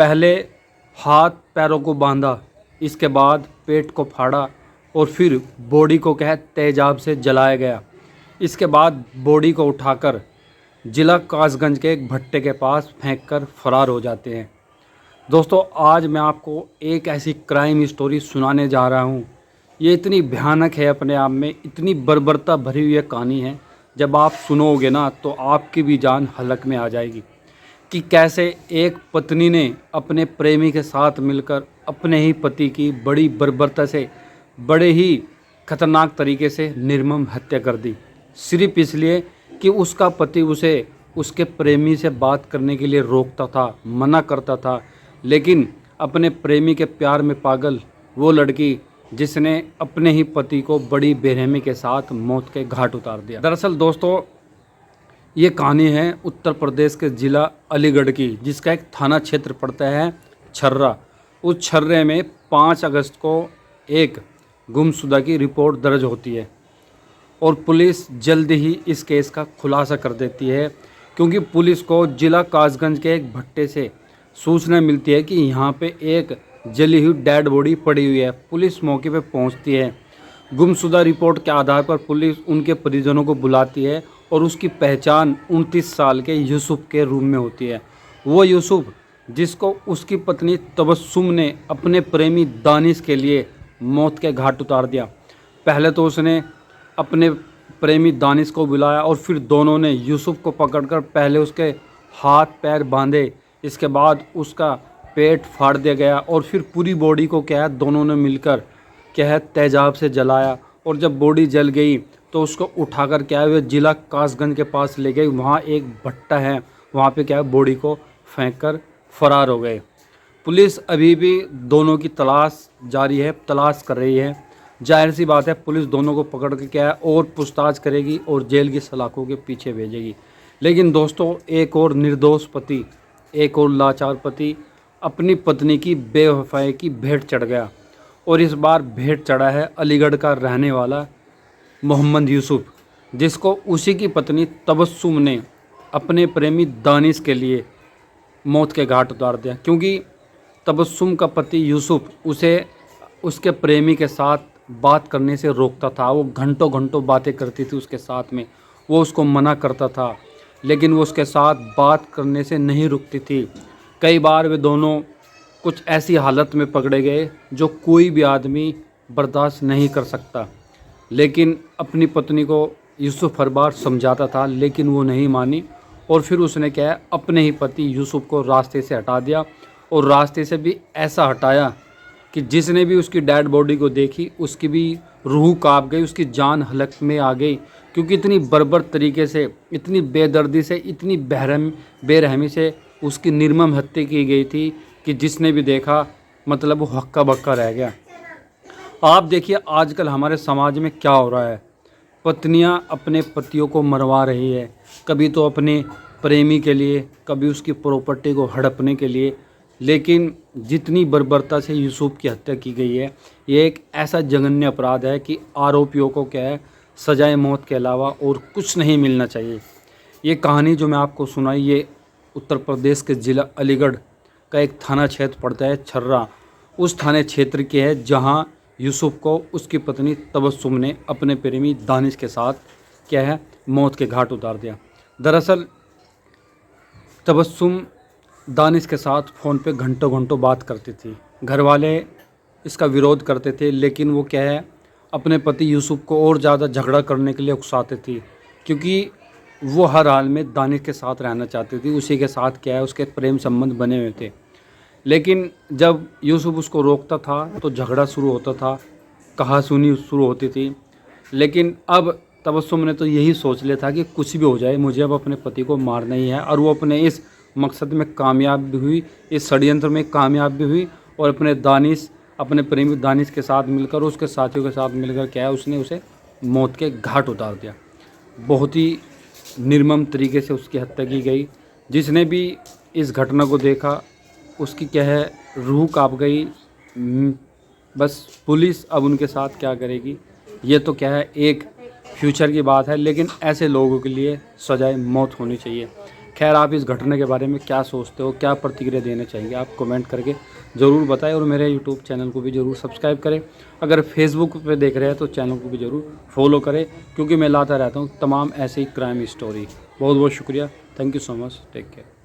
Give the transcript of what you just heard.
पहले हाथ पैरों को बांधा, इसके बाद पेट को फाड़ा और फिर बॉडी को तेजाब से जलाया गया। इसके बाद बॉडी को उठाकर जिला कासगंज के एक भट्टे के पास फेंककर फरार हो जाते हैं। दोस्तों, आज मैं आपको एक ऐसी क्राइम स्टोरी सुनाने जा रहा हूँ। ये इतनी भयानक है, अपने आप में इतनी बर्बरता भरी हुई कहानी है। जब आप सुनोगे ना तो आपकी भी जान हलक में आ जाएगी कि कैसे एक पत्नी ने अपने प्रेमी के साथ मिलकर अपने ही पति की बड़ी बर्बरता से, बड़े ही खतरनाक तरीके से निर्मम हत्या कर दी, सिर्फ इसलिए कि उसका पति उसे उसके प्रेमी से बात करने के लिए रोकता था, मना करता था। लेकिन अपने प्रेमी के प्यार में पागल वो लड़की जिसने अपने ही पति को बड़ी बेरहमी के साथ मौत के घाट उतार दिया। दरअसल दोस्तों, ये कहानी है उत्तर प्रदेश के ज़िला अलीगढ़ की, जिसका एक थाना क्षेत्र पड़ता है छर्रा। उस छर्रे में 5 अगस्त को एक गुमशुदा की रिपोर्ट दर्ज होती है और पुलिस जल्द ही इस केस का खुलासा कर देती है, क्योंकि पुलिस को जिला कासगंज के एक भट्टे से सूचना मिलती है कि यहाँ पे एक जली हुई डेड बॉडी पड़ी हुई है। पुलिस मौके पे पहुँचती है। गुमशुदा रिपोर्ट के आधार पर पुलिस उनके परिजनों को बुलाती है और उसकी पहचान 29 साल के यूसुफ के रूप में होती है। वो यूसुफ जिसको उसकी पत्नी तबस्सुम ने अपने प्रेमी दानिश के लिए मौत के घाट उतार दिया। पहले तो उसने अपने प्रेमी दानिश को बुलाया और फिर दोनों ने यूसुफ को पकड़कर पहले उसके हाथ पैर बांधे, इसके बाद उसका पेट फाड़ दिया गया और फिर पूरी बॉडी को दोनों ने मिलकर तेजाब से जलाया। और जब बॉडी जल गई तो उसको उठाकर वे जिला कासगंज के पास ले गए। वहाँ एक भट्टा है, वहाँ पे बॉडी को फेंक कर फरार हो गए। पुलिस अभी भी दोनों की तलाश जारी है, तलाश कर रही है। जाहिर सी बात है, पुलिस दोनों को पकड़ के और पूछताछ करेगी और जेल की सलाखों के पीछे भेजेगी। लेकिन दोस्तों, एक और निर्दोष पति, एक और लाचार पति अपनी पत्नी की बेवफाई की भेंट चढ़ गया। और इस बार भेंट चढ़ा है अलीगढ़ का रहने वाला मोहम्मद यूसुफ, जिसको उसी की पत्नी तबस्सुम ने अपने प्रेमी दानिश के लिए मौत के घाट उतार दिया। क्योंकि तबस्सुम का पति यूसुफ उसे उसके प्रेमी के साथ बात करने से रोकता था। वो घंटों घंटों बातें करती थी उसके साथ में, वो उसको मना करता था, लेकिन वो उसके साथ बात करने से नहीं रुकती थी। कई बार वे दोनों कुछ ऐसी हालत में पकड़े गए जो कोई भी आदमी बर्दाश्त नहीं कर सकता। लेकिन अपनी पत्नी को यूसुफ हर बार समझाता था, लेकिन वो नहीं मानी। और फिर उसने अपने ही पति यूसुफ को रास्ते से हटा दिया। और रास्ते से भी ऐसा हटाया कि जिसने भी उसकी डेड बॉडी को देखी उसकी भी रूह कांप गई, उसकी जान हलक में आ गई। क्योंकि इतनी बर्बर तरीके से, इतनी बेदर्दी से, इतनी बेरहमी से उसकी निर्मम हत्या की गई थी कि जिसने भी देखा मतलब वो हक्का बक्का रह गया। आप देखिए आजकल हमारे समाज में क्या हो रहा है। पत्नियां अपने पतियों को मरवा रही है, कभी तो अपने प्रेमी के लिए, कभी उसकी प्रॉपर्टी को हड़पने के लिए। लेकिन जितनी बर्बरता से यूसुफ की हत्या की गई है, ये एक ऐसा जघन्य अपराध है कि आरोपियों को सजाए मौत के अलावा और कुछ नहीं मिलना चाहिए। ये कहानी जो मैं आपको सुनाई, ये उत्तर प्रदेश के ज़िला अलीगढ़ का एक थाना क्षेत्र पड़ता है छर्रा। उस थाने क्षेत्र की है जहां यूसुफ को उसकी पत्नी तबस्सुम ने अपने प्रेमी दानिश के साथ मौत के घाट उतार दिया। दरअसल तबस्सुम दानिश के साथ फ़ोन पे घंटों घंटों बात करती थी। घर वाले इसका विरोध करते थे, लेकिन वो अपने पति यूसुफ को और ज़्यादा झगड़ा करने के लिए उकसाते थी, क्योंकि वो हर हाल में दानिश के साथ रहना चाहती थी। उसी के साथ उसके प्रेम संबंध बने हुए थे। लेकिन जब यूसुफ उसको रोकता था तो झगड़ा शुरू होता था, कहासुनी शुरू होती थी। लेकिन अब तबस्सुम ने तो यही सोच लिया था कि कुछ भी हो जाए, मुझे अब अपने पति को मारना ही है। और वो अपने इस मकसद में कामयाब भी हुई, इस षड्यंत्र में कामयाब भी हुई और अपने प्रेमी दानिश के साथ मिलकर, उसके साथियों के साथ मिलकर उसने उसे मौत के घाट उतार दिया। बहुत ही निर्मम तरीके से उसकी हत्या की गई। जिसने भी इस घटना को देखा उसकी रूह कांप गई। बस पुलिस अब उनके साथ क्या करेगी, ये तो एक फ्यूचर की बात है। लेकिन ऐसे लोगों के लिए सजाए मौत होनी चाहिए। खैर, आप इस घटना के बारे में क्या सोचते हो, क्या प्रतिक्रिया देना चाहिए, आप कमेंट करके ज़रूर बताएं और मेरे यूट्यूब चैनल को भी ज़रूर सब्सक्राइब करें। अगर फेसबुक पे देख रहे हैं तो चैनल को भी ज़रूर फॉलो करें, क्योंकि मैं लाता रहता हूँ तमाम ऐसी क्राइम स्टोरी। बहुत बहुत शुक्रिया। Thank you so much. Take care.